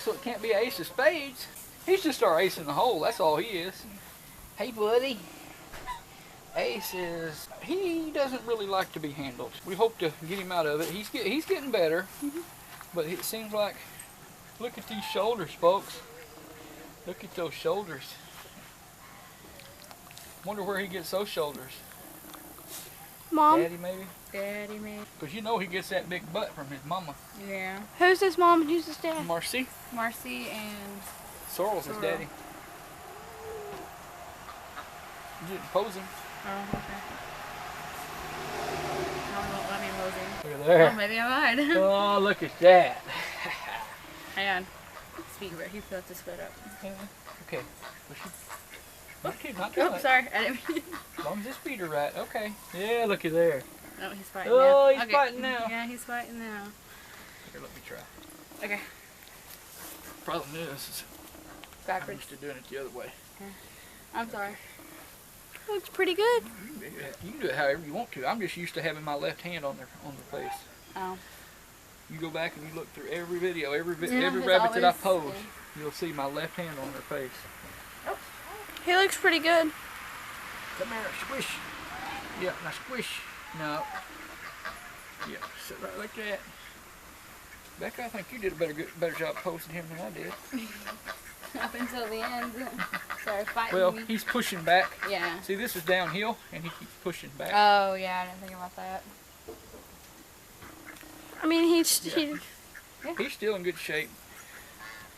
so it can't be an ace of spades. He's just our ace in the hole, that's all he is. Hey buddy. Ace is, he doesn't really like to be handled. We hope to get him out of it. He's getting better, but it seems like, look at these shoulders, folks. Look at those shoulders. Wonder where he gets those shoulders. Mom? Daddy maybe? Daddy maybe. Because you know he gets that big butt from his mama. Yeah. Who's his mom and who's his dad? Marcy. Marcy and Sorrel's his daddy. You didn't pose him. Oh, okay. Oh, won't let me pose him. Look at there. Oh, maybe I might. Oh, look at that. Hang on. Speak of it. He felt his foot up. Okay. Not too Oh, much. sorry. I didn't mean. As long as his feet are right. Okay. Yeah, look at there. No, he's fighting Oh, now. he's Okay. fighting now. Yeah, he's fighting now. Here, let me try. Okay. Problem is I'm Backwards. used to doing it the other way. I'm sorry. Looks pretty good. You can do it however you want to. I'm just used to having my left hand on their face. Oh. You go back and you look through every video, every Yeah, every it's rabbit that I always- pose, you'll see my left hand on their face. He looks pretty good. Come here, squish. Yeah, now squish. No. Yeah, sit right like that. Becca, I think you did a better job posing him than I did. Up until the end. Sorry, fighting Well, me. he's pushing back. Yeah. See, this is downhill, and he keeps pushing back. Oh, yeah, I didn't think about that. I mean, Yeah. He's still in good shape.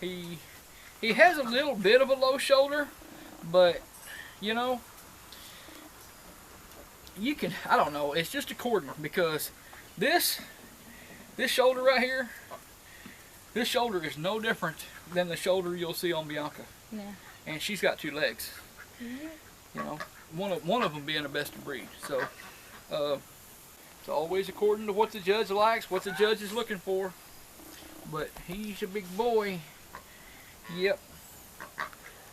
He has a little bit of a low shoulder, but you know, you can, I don't know, it's just according, because this shoulder right here, this shoulder is no different than the shoulder you'll see on Bianca. Yeah. And she's got 2 legs. You know, one of them being a best of breed. So it's always according to what the judge likes, what the judge is looking for. But he's a big boy. Yep.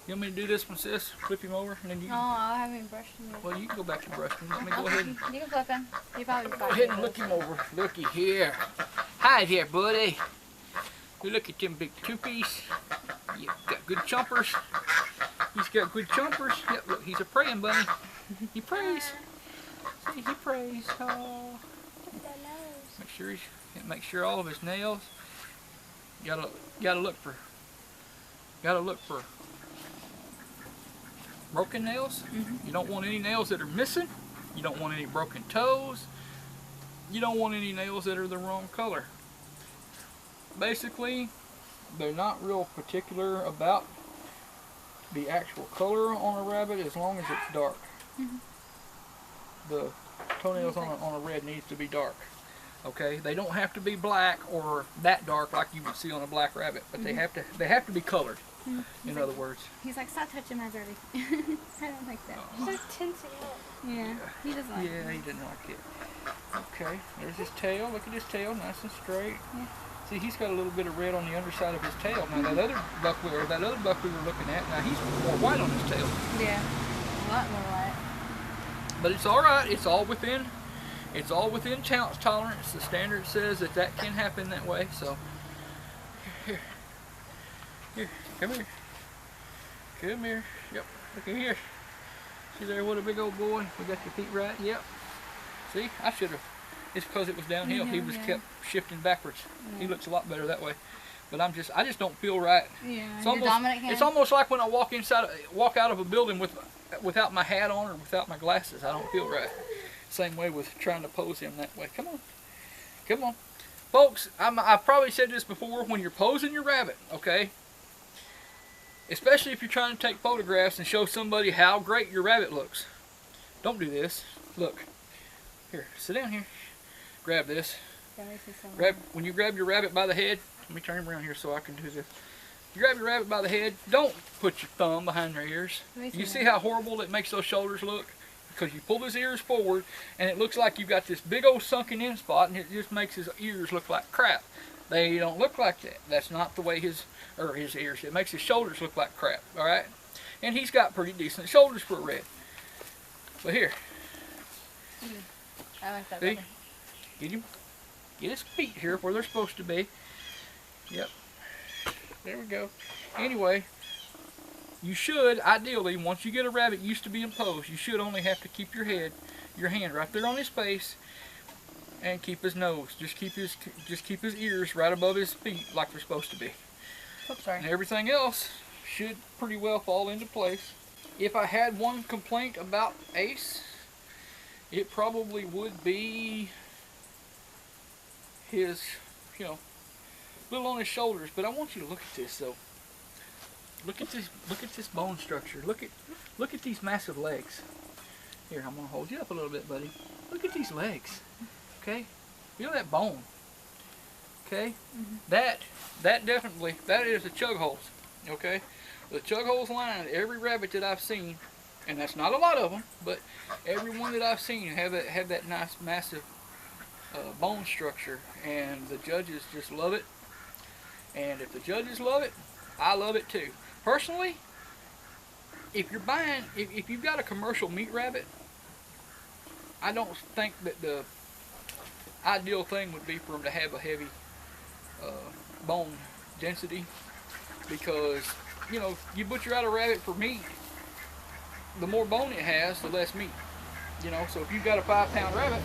You want me to do this one, sis? Flip him over, and then you. No, I haven't brushed him yet. Well, you can go back to brushing. Let me go ahead and You can flip him. He probably go ahead and look him over. Looky here. Hi there, buddy. You look at them big tupies. You got good chompers. He's got good chompers. Yep, look, he's a praying bunny. He prays. See, he prays. Oh. Make sure all of his nails. Gotta look for broken nails. You don't want any nails that are missing. You don't want any broken toes. You don't want any nails that are the wrong color. Basically, they're not real particular about the actual color on a rabbit as long as it's dark. The toenails on a red needs to be dark. Okay, they don't have to be black or that dark like you would see on a black rabbit, but they have to be colored. In other words. He's like, stop touching my dirty. I don't like that. They're tensing up. Yeah, he doesn't like Yeah, it. he didn't like it. Okay, there's his tail. Look at his tail, nice and straight. Yeah. See, he's got a little bit of red on the underside of his tail. Now that other buck we were looking at, now he's more white on his tail. Yeah, a lot more white. But it's all right. It's all within tolerance. The standard says that can happen that way. So here, come here. Come here. Yep. Look at here. See there, what a big old boy. We got your feet right. Yep. See, I should have. It's because it was downhill. He was kept shifting backwards. He looks a lot better that way. But I just don't feel right. Yeah. It's almost like when I walk out of a building without my hat on or without my glasses. I don't feel right. Same way with trying to pose him that way. Come on. Come on. Folks, I've probably said this before, when you're posing your rabbit, okay? Especially if you're trying to take photographs and show somebody how great your rabbit looks. Don't do this. Look. Here, sit down here. Grab this. When you grab your rabbit by the head, let me turn him around here so I can do this. You grab your rabbit by the head, don't put your thumb behind their ears. You see how horrible it makes those shoulders look? Because you pull his ears forward and it looks like you've got this big old sunken in spot, and it just makes his ears look like crap. They don't look like that. That's not the way his ears. It makes his shoulders look like crap, all right? And he's got pretty decent shoulders for a red. But here. I like that. See? Get his feet here where they're supposed to be. Yep. There we go. Anyway, you should, ideally, once you get a rabbit used to being posed, you should only have to keep your hand right there on his face, and keep his nose. Just keep his ears right above his feet like they're supposed to be. Oops, sorry. And everything else should pretty well fall into place. If I had one complaint about Ace, it probably would be his, little on his shoulders. But I want you to look at this though. Look at this bone structure. Look at these massive legs. Here, I'm gonna hold you up a little bit, buddy. Look at these legs. Okay? Feel that bone. Okay? That definitely, that is the chug holes. Okay? The chug holes line, every rabbit that I've seen, and that's not a lot of them, but every one that I've seen have that nice massive bone structure, and the judges just love it. And if the judges love it, I love it too. Personally, if you've got a commercial meat rabbit, I don't think that the ideal thing would be for them to have a heavy bone density, because you butcher out a rabbit for meat, the more bone it has, the less meat. So if you've got a 5-pound rabbit,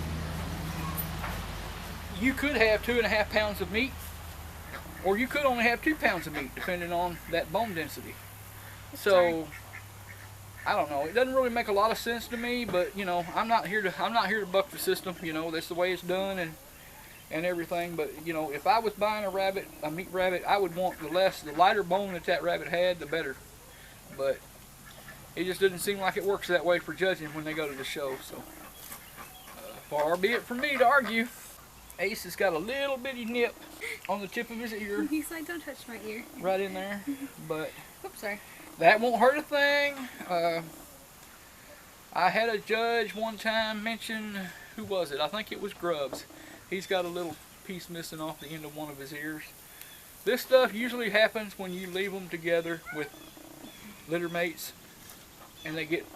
you could have 2.5 pounds of meat, or you could only have 2 pounds of meat, depending on that bone density. So I don't know. It doesn't really make a lot of sense to me, but I'm not here to buck the system. That's the way it's done and everything. But if I was buying a meat rabbit, I would want the lighter bone that rabbit had, the better. But it just doesn't seem like it works that way for judging when they go to the show. So far be it from me to argue. Ace has got a little bitty nip on the tip of his ear. He's like, don't touch my ear. Right in there, but Oops, sorry. that won't hurt a thing. I had a judge one time mention, who was it? I think it was Grubbs. He's got a little piece missing off the end of one of his ears. This stuff usually happens when you leave them together with litter mates and they get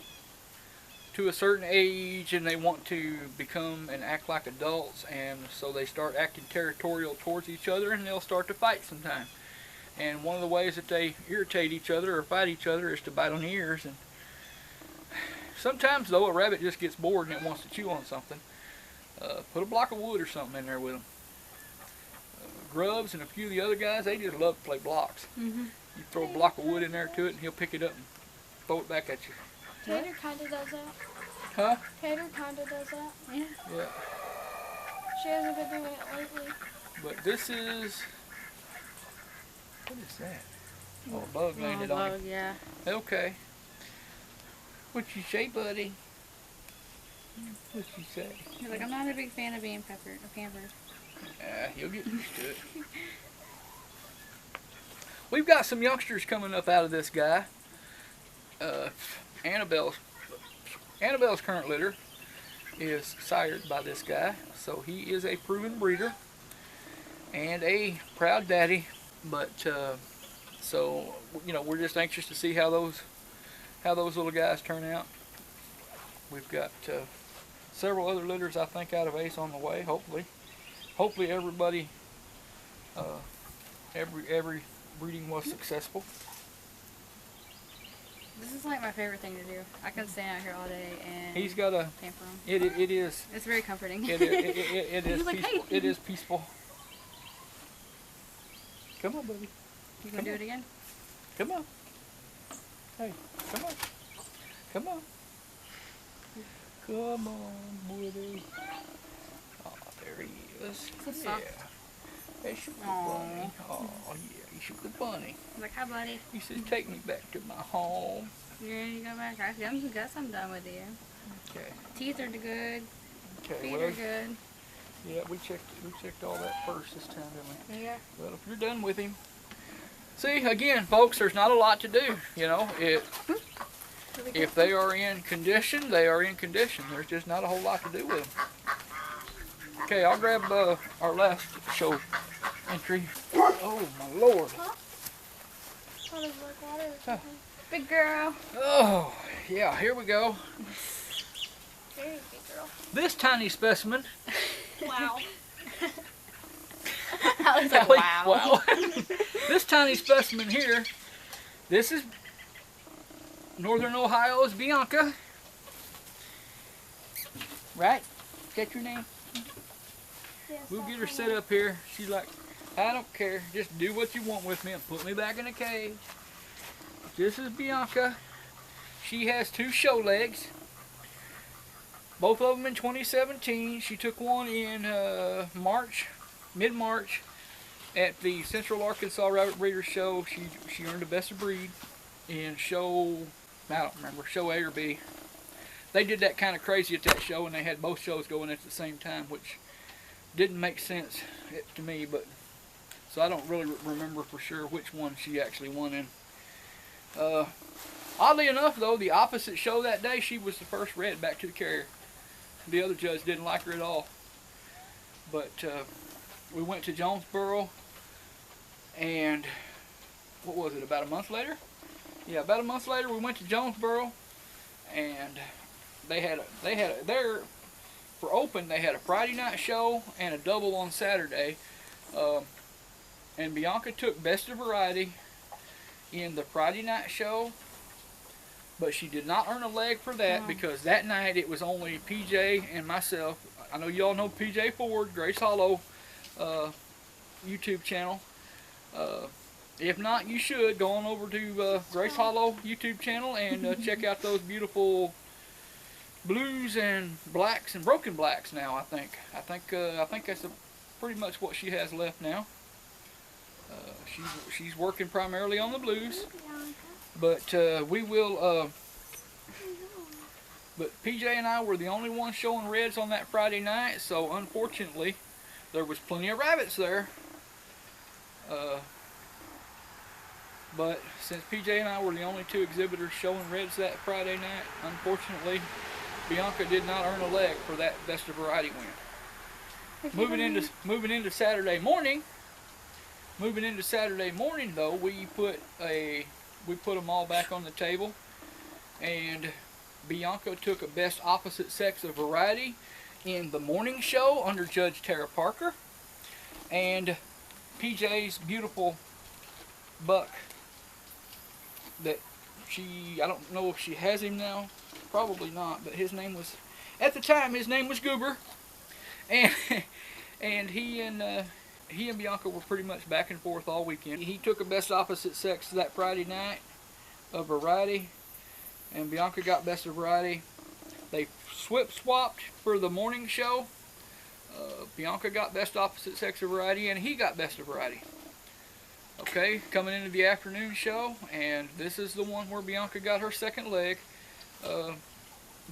to a certain age and they want to become and act like adults, and so they start acting territorial towards each other, and they'll start to fight sometime. And one of the ways that they irritate each other or fight each other is to bite on the ears. And sometimes though, a rabbit just gets bored and it wants to chew on something. Put a block of wood or something in there with them. Grubbs and a few of the other guys, they just love to play blocks. You throw a block of wood in there to it and he'll pick it up and throw it back at you. Tater kind of does that. Huh? Tater kind of does that. Yeah. Yeah. She hasn't been doing it lately. But this is, what is that? Oh, a bug landed on bug, it. yeah. Okay. What you say, buddy? What you say? He's like, I'm not a big fan of being pampered. He'll get used to it. We've got some youngsters coming up out of this guy. Annabelle's current litter is sired by this guy, so he is a proven breeder and a proud daddy. But so we're just anxious to see how those little guys turn out. We've got several other litters, I think, out of Ace on the way. Hopefully everybody, every breeding was successful. This is like my favorite thing to do. I can stand out here all day and He's got a. pamper him. It is. It's very comforting. It is He's like, peaceful. hey. It is peaceful. Come on, buddy. You gonna do it again? Come on. Hey, come on. Come on. Come on, buddy. Oh, there he is. So soft. Yeah. Hey, shoot the Aw. bunny. Oh, yeah, he shoot the bunny. I'm like, hi, buddy. He says, take me back to my home. You ready to go back? I guess I'm done with you. Okay. Teeth are good. Okay, Feet well, are good. yeah, we checked all that first this time, didn't we? Yeah. Well, if you're done with him. See, again, folks, there's not a lot to do. If they are in condition, they are in condition. There's just not a whole lot to do with them. Okay, I'll grab our last show entry. Oh, my Lord. How does like water or something? Big girl. Oh, yeah, here we go. Very big girl. This tiny specimen Wow. I was like, Like, wow. This tiny specimen here, this is Northern Ohio's Bianca. Right? Is that your name? Yes, We'll get her that's set up here. She's like, I don't care. Just do what you want with me and put me back in a cage. This is Bianca. She has 2 show legs. Both of them in 2017. She took one in March, mid-March, at the Central Arkansas Rabbit Breeder Show. She earned the best of breed in show, I don't remember, show A or B. They did that kind of crazy at that show, and they had both shows going at the same time, which didn't make sense to me, but so I don't really remember for sure which one she actually won in. Oddly enough, though, the opposite show that day, she was the first red back to the carrier. The other judge didn't like her at all. But we went to Jonesboro, and what was it, about a month later? Yeah, about a month later we went to Jonesboro, and they had there for open, they had a Friday night show and a double on Saturday. And Bianca took best of variety in the Friday night show, but she did not earn a leg for that because that night it was only PJ and myself. I know you all know PJ Ford, Grace Hollow YouTube channel. If not, you should go on over to Grace Hollow YouTube channel and check out those beautiful blues and blacks and broken blacks. Now I think that's pretty much what she has left now. She's working primarily on the blues, but we will. But PJ and I were the only ones showing reds on that Friday night, so unfortunately, there was plenty of rabbits there. But since PJ and I were the only 2 exhibitors showing reds that Friday night, unfortunately, Bianca did not earn a leg for that best of variety win. Moving into Saturday morning. Moving into Saturday morning, though, we put them all back on the table, and Bianca took a best opposite sex of variety in the morning show under Judge Tara Parker, and PJ's beautiful buck that I don't know if she has him now, probably not, but at the time his name was Goober, and he and Bianca were pretty much back and forth all weekend. He took a best opposite sex that Friday night of variety, and Bianca got best of variety. They swapped for the morning show. Bianca got best opposite sex of variety, and he got best of variety. Okay, coming into the afternoon show, and this is the one where Bianca got her second leg.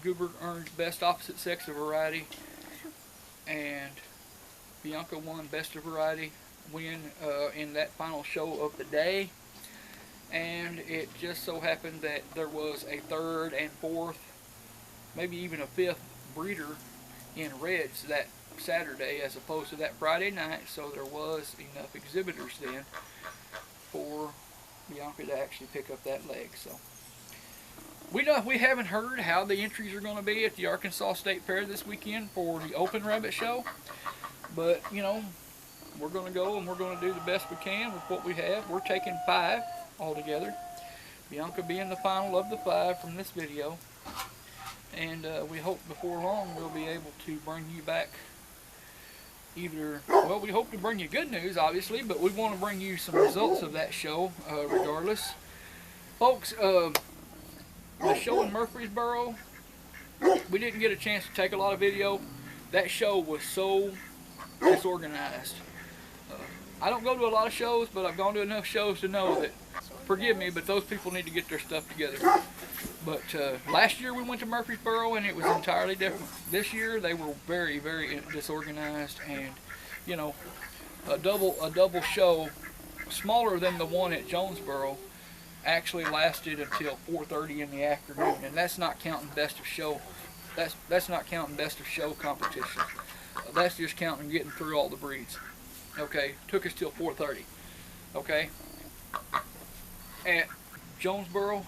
Goober earned best opposite sex of variety, and Bianca won best of variety win in that final show of the day. And it just so happened that there was a 3rd and 4th, maybe even a 5th breeder in reds that Saturday as opposed to that Friday night, so there was enough exhibitors then for Bianca to actually pick up that leg. So we haven't heard how the entries are going to be at the Arkansas State Fair this weekend for the open rabbit show, but you know, we're going to go and we're going to do the best we can with what we have. We're taking 5 altogether, Bianca being the final of the 5 from this video, and we hope before long we'll be able to bring you back well, we hope to bring you good news, obviously, but we want to bring you some results of that show regardless. Folks, the show in Murfreesboro, we didn't get a chance to take a lot of video. That show was so disorganized. I don't go to a lot of shows, but I've gone to enough shows to know that, forgive me, but those people need to get their stuff together. But last year we went to Murfreesboro and it was entirely different. This year they were very, very disorganized, and you know, a double show smaller than the one at Jonesboro actually lasted until 4:30 in the afternoon, and that's not counting best of show. That's not counting best of show competition. That's just counting getting through all the breeds. Okay, took us till 4:30. Okay, at Jonesboro,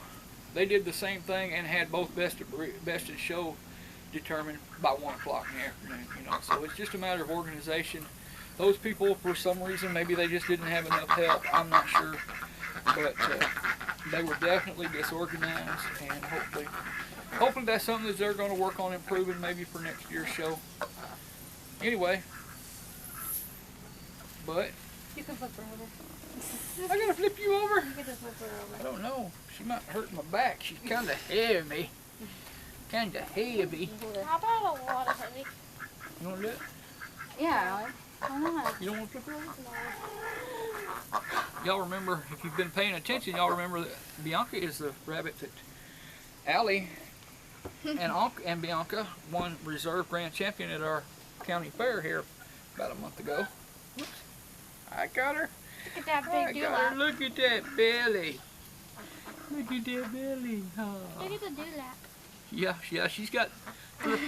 they did the same thing and had both best of show determined by 1 o'clock in the afternoon. You know, so it's just a matter of organization. those people, for some reason, maybe they just didn't have enough help. I'm not sure, but they were definitely disorganized, and hopefully that's something that they're going to work on improving maybe for next year's show. Anyway, but You can flip her over. I'm gonna flip you over. You can just flip her I over. don't know. She might hurt my back. She's kind of heavy. Kind of heavy. Hold her. How about a lot of honey? You want to do it? Yeah, Alex. Why not? You don't want to flip her over? Y'all remember, if you've been paying attention, y'all remember that Bianca is the rabbit that Allie and Bianca won reserve grand champion at our county fair here about a month ago. Whoops. I got her. Look at that I big got her. dewlap. Look at that belly. Look at that belly. Oh. Look at the dewlap. Yeah, she's got 3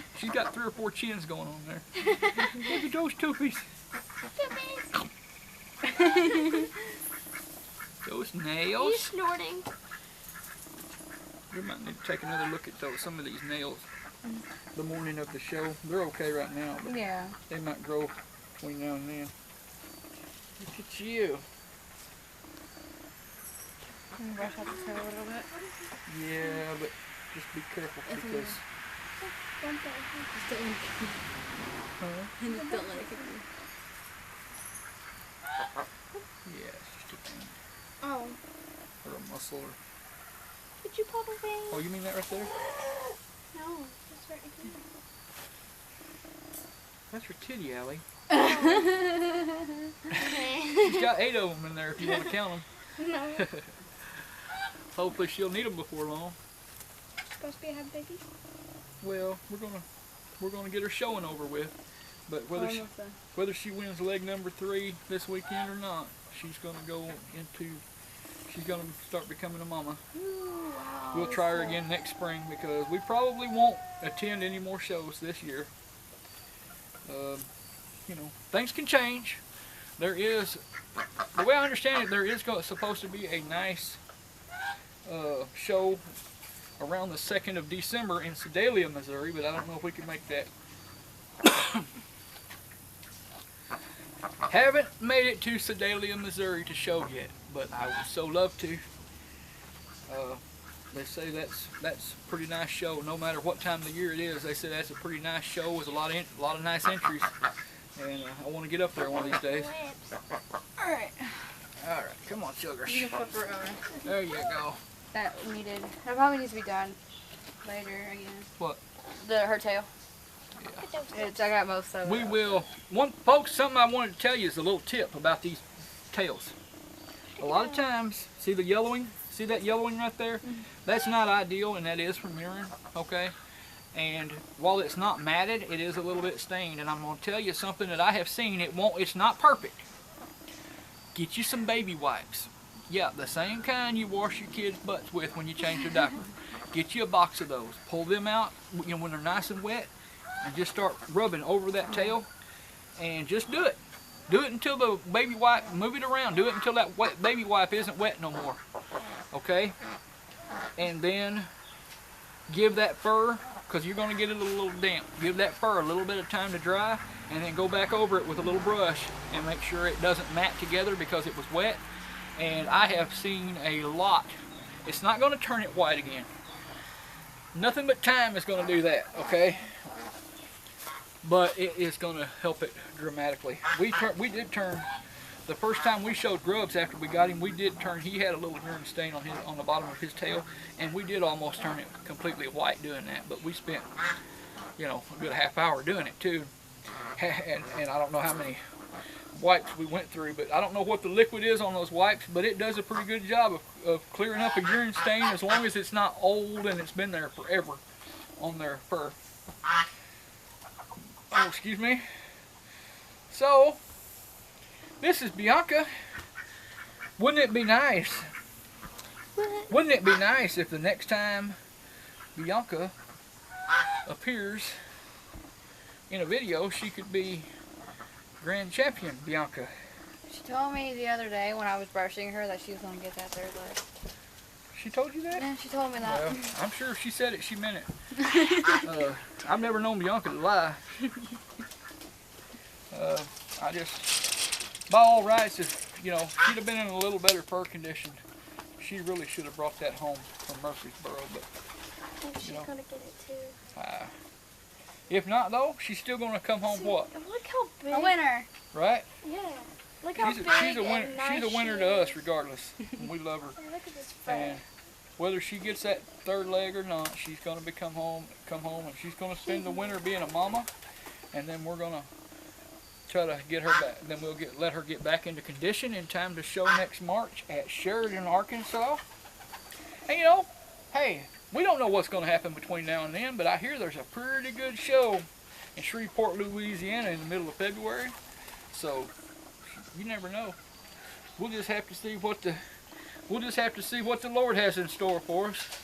or 4 chins going on there. Look at those toofies. Those He's nails. snorting. We might need to take another look at some of these nails the morning of the show. They're okay right now, but Yeah. they might grow between now and then. Look at you. Can you brush out this hair a little bit? Yeah, but just be careful It's because... Just don't let it kick you. Huh? Just don't let it kick you. Yeah, it's just a pain. Oh. Or a muscle. Or... Did you pop a vein? Oh, you mean that right there? No, just right here. That's your titty, Allie. Okay. She's got 8 of them in there if you want to count them. No. Hopefully she'll need them before long. Supposed to be a happy baby? Well, we're gonna get her showing over with, but whether she wins leg number 3 this weekend or not, she's gonna start becoming a mama. Ooh, wow. We'll try her again next spring because we probably won't attend any more shows this year. You know, things can change. There is, the way I understand it, there is supposed to be a nice show around the 2nd of December in Sedalia, Missouri, but I don't know if we can make that. Haven't made it to Sedalia, Missouri to show yet, but I would so love to. They say that's a pretty nice show, no matter what time of the year it is. They say that's a pretty nice show with a lot of nice entries, and I want to get up there one of these days. All right. All right, come on, sugars. You can flip her over. There you go. That probably needs to be done later again. What? Her tail. Yeah. I got most of it. We will. Folks, something I wanted to tell you is a little tip about these tails. A lot of times, see the yellowing? See that yellowing right there? Mm-hmm. That's not ideal, and that is from urine, okay? And while it's not matted, it is a little bit stained. And I'm going to tell you something that I have seen. It's not perfect. Get you some baby wipes. Yeah, the same kind you wash your kids' butts with when you change their diaper. Get you a box of those. Pull them out, when they're nice and wet, and just start rubbing over that tail, and just do it. Do it until the baby wipe, move it around. Do it until that baby wipe isn't wet no more. Okay? And then give that fur, because you're going to get it a little damp, give that fur a little bit of time to dry, and then go back over it with a little brush and make sure it doesn't mat together because it was wet. And I have seen a lot. It's not going to turn it white again. Nothing but time is going to do that, okay? But it is going to help it dramatically. We did turn, the first time we showed Grubbs after we got him, we did turn, he had a little urine stain on the bottom of his tail, and we did almost turn it completely white doing that, but we spent, a good half hour doing it too. And I don't know how many wipes we went through, but I don't know what the liquid is on those wipes, but it does a pretty good job of clearing up a urine stain as long as it's not old and it's been there forever on their fur. Oh, excuse me. So, this is Bianca. Wouldn't it be nice? Wouldn't it be nice if the next time Bianca appears in a video, she could be Grand Champion Bianca? She told me the other day when I was brushing her that she was going to get that 3rd leg. She told you that? Yeah, she told me that. Well, I'm sure if she said it, she meant it. I've never known Bianca to lie. I just, by all rights, if, you know, she'd have been in a little better fur condition, she really should have brought that home from Murfreesboro, but, I think she's gonna get it too. if not, though, she's still going to come home what? Look how big. A winner. Right? Yeah. Look how She's big a winner. and nice She's a winner she to is. us, regardless. And we love her. Hey, look at this fur. And whether she gets that third leg or not, she's going to come home, and she's going to spend the winter being a mama, and then we're going to try to get her back. Then we'll let her get back into condition in time to show next March at Sheridan, Arkansas. And you know, hey, we don't know what's going to happen between now and then, but I hear there's a pretty good show in Shreveport, Louisiana in the middle of February. So you never know. We'll just have to see what the Lord has in store for us.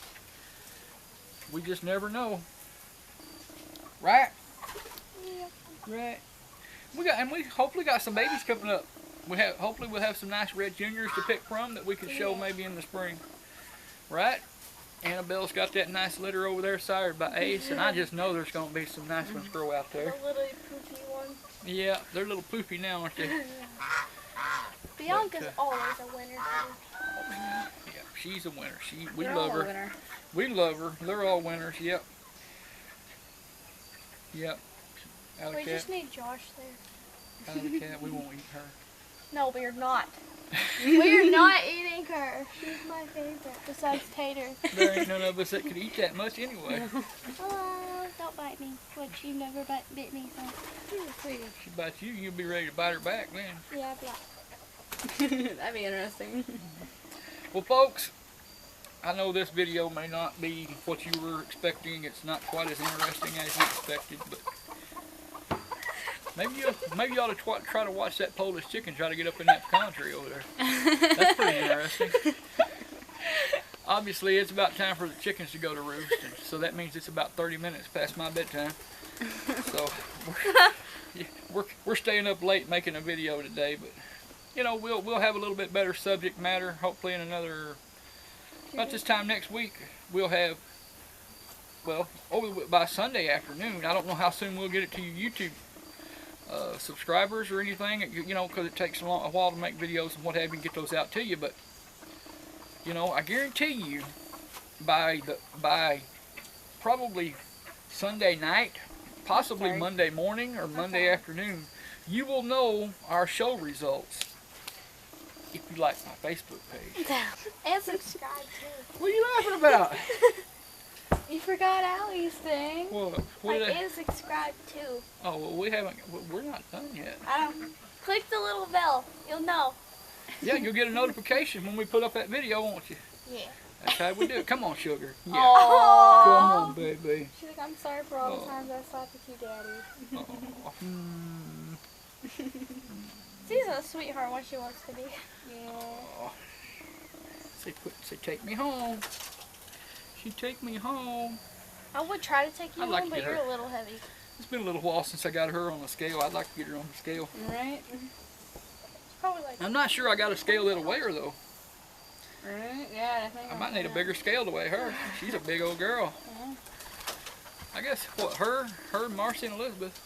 We just never know. Right? Yeah. Right. We hopefully got some babies coming up. Hopefully we'll have some nice red juniors to pick from that we could show maybe in the spring. Right? Annabelle's got that nice litter over there sired by Ace, and I just know there's going to be some nice ones grow out there. The little poopy one. Yeah, they're a little poopy now, aren't they? Bianca's always a winner. Yeah, she's a winner. We They're love all a her. winner. We love her. They're all winners. Yep. Yep. Alley We cat. just need Josh there. Alley cat. We won't eat her. No, we're not. We're not eating her. She's my favorite, besides Tater. There ain't none of us that could eat that much anyway. Oh, don't bite me. Which you never bit me, so. She bites you, you'll be ready to bite her back then. Yeah, yeah. That'd be interesting. Well, folks, I know this video may not be what you were expecting. It's not quite as interesting as you expected, but maybe you ought to try to watch that Polish chicken try to get up in that pecan tree over there. That's pretty interesting. Obviously, it's about time for the chickens to go to roost, and so that means it's about 30 minutes past my bedtime. So we're staying up late making a video today, but you know we'll have a little bit better subject matter. Hopefully, in about this time next week, we'll have, well, by Sunday afternoon. I don't know how soon we'll get it to you YouTube subscribers or anything, you know, because it takes a while to make videos and what have you, and get those out to you. But you know, I guarantee you, by probably Sunday night, possibly Monday morning or Monday afternoon, you will know our show results if you like my Facebook page. And subscribe too. What are you laughing about? You forgot Allie's thing. What Like, did I? and subscribe too. Oh, well, we're not done yet. Click the little bell. You'll know. Yeah, you'll get a notification when we put up that video, won't you? Yeah. That's how we do it. Come on, sugar. Yeah. Aww. Come on, baby. She's like, I'm sorry for all the Oh. times I slept with you, Daddy. Oh. She's a sweetheart when she wants to be. Oh. Say, take me home. She take me home. I would try to take you I'd like home, to but get you're her. a little heavy. It's been a little while since I got her on the scale. I'd like to get her on the scale. Right? It's probably like. I'm not sure I got a scale that'll weigh her, though. Right? Yeah, I think I might need a bigger scale to weigh her. She's a big old girl. Yeah. I guess, what, her, Marcy, and Elizabeth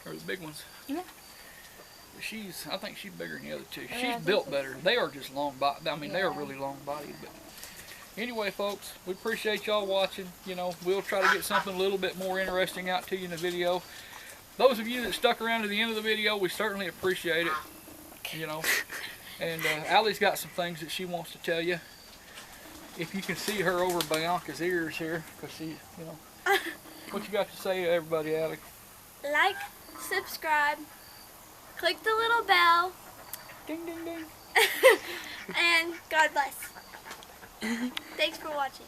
are the big ones. Yeah. I think she's bigger than the other two. Yeah, I She's think built so. better. They are just long bodied. I mean, they are Yeah. really long bodied. But anyway, folks, we appreciate y'all watching. You know, we'll try to get something a little bit more interesting out to you in the video. Those of you that stuck around to the end of the video, we certainly appreciate it. You know, and Allie's got some things that she wants to tell you. If you can see her over Bianca's ears here, because she, you know, what you got to say to everybody, Allie? Like, subscribe, click the little bell, Ding, ding, ding. and God bless. Thanks for watching.